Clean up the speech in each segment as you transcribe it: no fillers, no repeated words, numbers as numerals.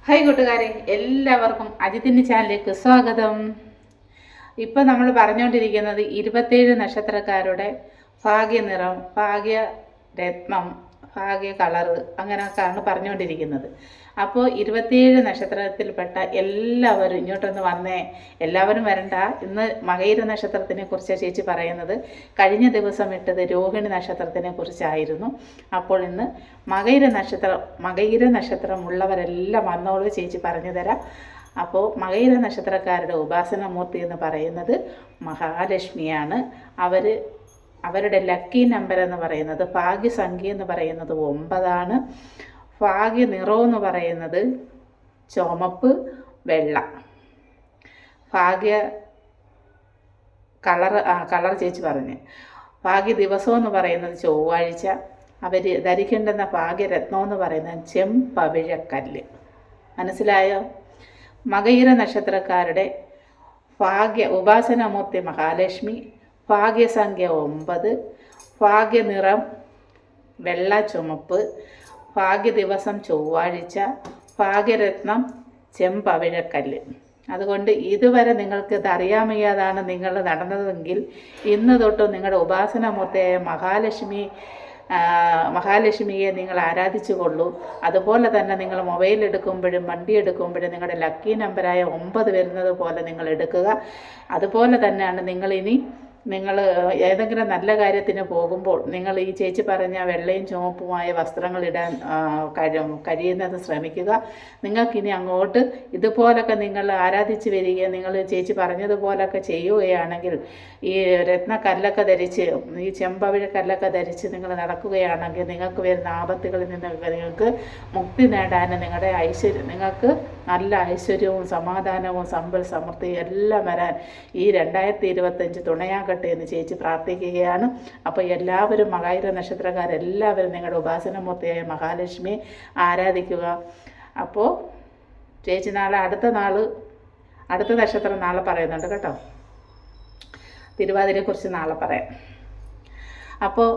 Hi കൂട്ടുകാരെ, എല്ലാവർക്കും അജിത്തിൻ്റെ ചാനലിലേക്ക് സ്വാഗതം. ഇപ്പം നമ്മൾ പറഞ്ഞുകൊണ്ടിരിക്കുന്നത് 27 നക്ഷത്രക്കാരുടെ ഭാഗ്യനിറം, ഭാഗ്യരത്നം, ഭാഗ്യ കളറ് അങ്ങനെയൊക്കെയാണ് പറഞ്ഞുകൊണ്ടിരിക്കുന്നത്. അപ്പോൾ 27 നക്ഷത്രത്തിൽപ്പെട്ട എല്ലാവരും ഇങ്ങോട്ടൊന്ന് വന്നേ. എല്ലാവരും വരണ്ട. ഇന്ന് മകയിര നക്ഷത്രത്തിനെ കുറിച്ചാണ് ചേച്ചി പറയുന്നത്. കഴിഞ്ഞ ദിവസം ഇട്ടത് രോഹിണി നക്ഷത്രത്തിനെ കുറിച്ചായിരുന്നു. അപ്പോൾ ഇന്ന് മകയിര നക്ഷത്രമുള്ളവരെല്ലാം വന്നോളൂ, ചേച്ചി പറഞ്ഞു തരാം. അപ്പോൾ മകയിര നക്ഷത്രക്കാരുടെ ഉപാസനമൂർത്തി എന്ന് പറയുന്നത് മഹാലക്ഷ്മിയാണ്. അവരുടെ ലക്കി നമ്പർ എന്ന് പറയുന്നത്, ഭാഗ്യസംഖ്യ എന്ന് പറയുന്നത് 9 ഭാഗ്യ നിറം എന്ന് പറയുന്നത് ചുമപ്പ്, വെള്ള. ഭാഗ്യ കളർ ചേച്ചി പറഞ്ഞ്. ഭാഗ്യ ദിവസം എന്ന് പറയുന്നത് ചൊവ്വാഴ്ച. അവർ ധരിക്കേണ്ടുന്ന ഭാഗ്യരത്നം എന്ന് പറയുന്നത് ചെമ്പവിഴക്കല്ല്. മനസ്സിലായോ? മകയിര നക്ഷത്രക്കാരുടെ ഉപാസനമൂർത്തി മഹാലക്ഷ്മി, ഭാഗ്യസംഖ്യ 9, ഭാഗ്യനിറം വെള്ള ചുമപ്പ്, ഭാഗ്യ ദിവസം ചൊവ്വാഴ്ച, ഭാഗ്യരത്നം ചെമ്പവിഴക്കല്ല്. അതുകൊണ്ട് ഇതുവരെ നിങ്ങൾക്ക് ഇത് അറിയാമയ്യാതാണ് നിങ്ങൾ നടന്നതെങ്കിൽ ഇന്ന് തൊട്ട് നിങ്ങളുടെ ഉപാസനമൂർത്തിയായ മഹാലക്ഷ്മിയെ നിങ്ങൾ ആരാധിച്ചു കൊള്ളൂ. അതുപോലെ തന്നെ നിങ്ങൾ മൊബൈൽ എടുക്കുമ്പോഴും വണ്ടി എടുക്കുമ്പോഴും നിങ്ങളുടെ ലക്കി നമ്പറായ 9 വരുന്നത് പോലെ നിങ്ങൾ എടുക്കുക. അതുപോലെ തന്നെയാണ് നിങ്ങൾ ഏതെങ്കിലും നല്ല കാര്യത്തിന് പോകുമ്പോൾ നിങ്ങൾ ഈ ചേച്ചി പറഞ്ഞ വെള്ളയും ചുവപ്പുമായ വസ്ത്രങ്ങൾ ഇടാൻ കഴിയുന്നത് ശ്രമിക്കുക. നിങ്ങൾക്കിനി അങ്ങോട്ട് ഇതുപോലൊക്കെ നിങ്ങൾ ആരാധിച്ച് വരികയും നിങ്ങൾ ചേച്ചി പറഞ്ഞതുപോലൊക്കെ ചെയ്യുകയാണെങ്കിൽ, ഈ രത്നക്കല്ലൊക്കെ ധരിച്ച്, ഈ ചെമ്പവിഴക്കല്ലൊക്കെ ധരിച്ച് നിങ്ങൾ നടക്കുകയാണെങ്കിൽ നിങ്ങൾക്ക് വരുന്ന ആപത്തുകളിൽ നിന്ന് നിങ്ങൾക്ക് മുക്തി നേടാൻ നിങ്ങൾക്ക് നല്ല ഐശ്വര്യവും സമാധാനവും സമ്പൽ സമൃദ്ധിയും എല്ലാം വരാൻ ഈ 2025 തുണയാകട്ടെ എന്ന് ചേച്ചി പ്രാർത്ഥിക്കുകയാണ്. അപ്പോൾ എല്ലാവരും മകയിര നക്ഷത്രക്കാരെല്ലാവരും നിങ്ങളുടെ ഉപാസനമൂർത്തിയായ മഹാലക്ഷ്മിയെ ആരാധിക്കുക. അപ്പോൾ ചേച്ചി അടുത്ത നക്ഷത്രം നാളെ പറയുന്നുണ്ട് കേട്ടോ. തിരുവാതിരയെക്കുറിച്ച് നാളെ പറയാം. അപ്പോൾ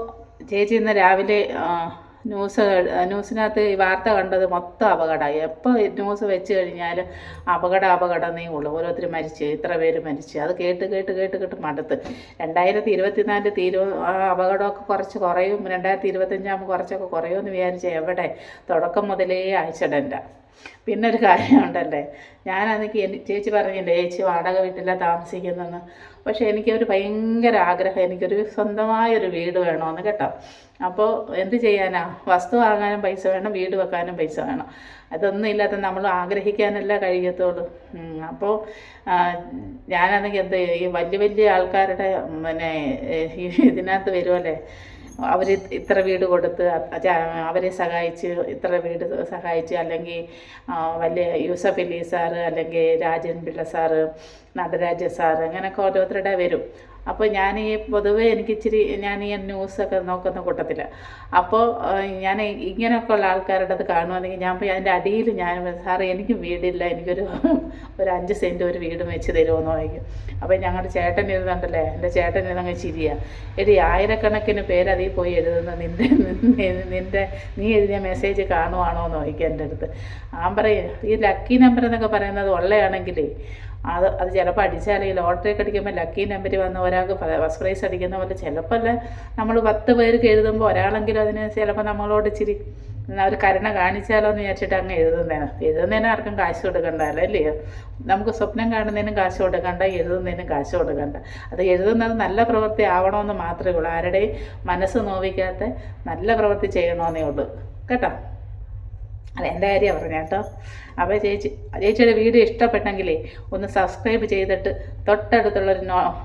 ചേച്ചി ഇന്ന് രാവിലെ ന്യൂസിനകത്ത് ഈ വാർത്ത കണ്ടത് മൊത്തം അപകടമായി. എപ്പോൾ ന്യൂസ് വെച്ച് കഴിഞ്ഞാൽ അപകടമേ ഉള്ളൂ. ഓരോരുത്തർ മരിച്ച്, ഇത്ര പേര് മരിച്ച്. അത് കേട്ട് മടുത്ത്. 2024 തീരും, ആ അപകടമൊക്കെ കുറച്ച് കുറയും. 2025 കുറച്ചൊക്കെ കുറയുമെന്ന് വിചാരിച്ച എവിടെ? തുടക്കം മുതലേ ആക്സിഡൻറ്റാണ്. പിന്നെ ഒരു കാര്യമുണ്ടല്ലേ, ചേച്ചി പറഞ്ഞില്ലേ ചേച്ചി വാടക വീട്ടിലാണ് താമസിക്കുന്നതെന്ന്. പക്ഷേ എനിക്കൊരു ഭയങ്കര ആഗ്രഹം, എനിക്കൊരു സ്വന്തമായൊരു വീട് വേണമെന്ന് കേട്ടോ. അപ്പോൾ എന്ത് ചെയ്യാനാ? വസ്തു വാങ്ങാനും പൈസ വേണം, വീട് വെക്കാനും പൈസ വേണം. അതൊന്നും ഇല്ലാത്ത നമ്മൾ ആഗ്രഹിക്കാനല്ല കഴിയത്തുള്ളൂ. അപ്പോൾ ഈ വലിയ ആൾക്കാരുടെ ഇതിനകത്ത് വരുമല്ലേ, അവർ ഇത്ര വീട് കൊടുത്ത് അവരെ സഹായിച്ച് അല്ലെങ്കിൽ വലിയ യൂസഫ് അലി സാറ്, അല്ലെങ്കിൽ രാജൻ പിള്ള സാറ്, നടരാജ സാറ്, അങ്ങനെയൊക്കെ ഓരോരുത്തരുടെ വരും. അപ്പോൾ പൊതുവേ ഞാൻ ഈ ന്യൂസൊക്കെ നോക്കുന്ന കൂട്ടത്തില്ല. അപ്പോൾ ഞാൻ ഇങ്ങനെയൊക്കെ ഉള്ള ആൾക്കാരുടെ അത് കാണുവാണെങ്കിൽ ഞാൻ പോയി അതിൻ്റെ അടിയിൽ സാറേ എനിക്ക് വീടില്ല, എനിക്കൊരു 5 സെൻറ്റ് ഒരു വീട് വെച്ച് തരുമെന്ന് ചോദിക്കും. അപ്പോൾ ഞങ്ങളുടെ ചേട്ടൻ ഇരുന്നുണ്ടല്ലേ, എൻ്റെ ചേട്ടൻ ഇരുന്നങ്ങ് ചിരിയാണ്. ആയിരക്കണക്കിന് പേര് അതിൽ പോയി എഴുതുന്ന നീ എഴുതിയ മെസ്സേജ് കാണുവാണോ എന്ന് ചോദിക്കുക എൻ്റെ അടുത്ത്. ഞാൻ പറയും, ഈ ലക്കി നമ്പർ എന്നൊക്കെ പറയുന്നത് ഉള്ളയാണെങ്കിലേ അത് ചിലപ്പോൾ അടിച്ചാൽ ഈ ലോട്ടറിയൊക്കെ അടിക്കുമ്പോൾ ലക്കി നമ്പർ വന്ന് ഒരാൾക്ക് ഫസ്റ്റ് പ്രൈസ് അടിക്കുന്ന പോലെ ചിലപ്പോൾ നമ്മൾ 10 പേർക്ക് എഴുതുമ്പോൾ ഒരാളെങ്കിലും അതിന് ചിലപ്പോൾ നമ്മളോട് ഇച്ചിരി ഒരു കരുണ കാണിച്ചാലോ എന്ന് വിചാരിച്ചിട്ട് അങ്ങ് എഴുതുന്നതിന് ആർക്കും കാശ് കൊടുക്കണ്ടല്ലോ, അല്ലയോ? നമുക്ക് സ്വപ്നം കാണുന്നതിനും കാശ് കൊടുക്കണ്ട, എഴുതുന്നതിനും കാശ് കൊടുക്കണ്ട. അത് എഴുതുന്നത് നല്ല പ്രവൃത്തി ആവണമെന്ന് മാത്രമേ ഉള്ളൂ. ആരുടെയും മനസ്സ് നോവിക്കാത്ത നല്ല പ്രവൃത്തി ചെയ്യണമെന്നേ ഉള്ളൂ കേട്ടോ. അത് എൻ്റെ കാര്യം പറഞ്ഞു കേട്ടോ. അപ്പോൾ ചേച്ചിയുടെ വീഡിയോ ഇഷ്ടപ്പെട്ടെങ്കിലേ ഒന്ന് സബ്സ്ക്രൈബ് ചെയ്തിട്ട് തൊട്ടടുത്തുള്ളൊരു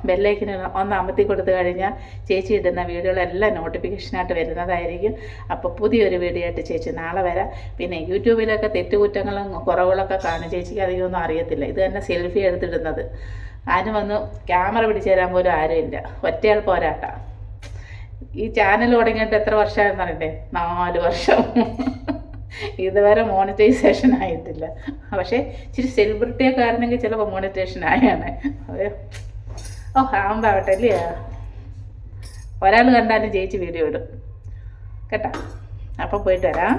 ബെല്ലൈക്കിന് ഒന്ന് അമർത്തി കൊടുത്തു കഴിഞ്ഞാൽ ചേച്ചി ഇടുന്ന വീഡിയോകളെല്ലാം നോട്ടിഫിക്കേഷനായിട്ട് വരുന്നതായിരിക്കും. അപ്പോൾ പുതിയൊരു വീഡിയോ ആയിട്ട് ചേച്ചി നാളെ വരാം. പിന്നെ യൂട്യൂബിലൊക്കെ തെറ്റുകുറ്റങ്ങളും കുറവുകളൊക്കെ കാണും. ചേച്ചിക്ക് അധികമൊന്നും അറിയത്തില്ല. ഇത് തന്നെ സെൽഫി എടുത്തിടുന്നത്. ആരും വന്ന് ക്യാമറ പിടിച്ചു തരാൻ പോലും ആരുമില്ല. ഒറ്റയാൾ പോരാട്ടം. ഈ ചാനൽ തുടങ്ങിയിട്ട് എത്ര വർഷമായെന്ന് അറിയണ്ടേ? 4 വർഷം. ഇതുവരെ മോണിറ്റൈസേഷൻ ആയിട്ടില്ല. പക്ഷേ ഇച്ചിരി സെലിബ്രിറ്റിയൊക്കെ ആയിരുന്നെങ്കിൽ ചിലപ്പോൾ മോണിറ്റൈസേഷൻ ആയാണ്. അതെ, ആവുമ്പാവട്ടെ അല്ലേ? ഒരാൾ കണ്ടാലും ചേച്ചി വീഡിയോ ഇടും കേട്ടോ. അപ്പോൾ പോയിട്ട് വരാം.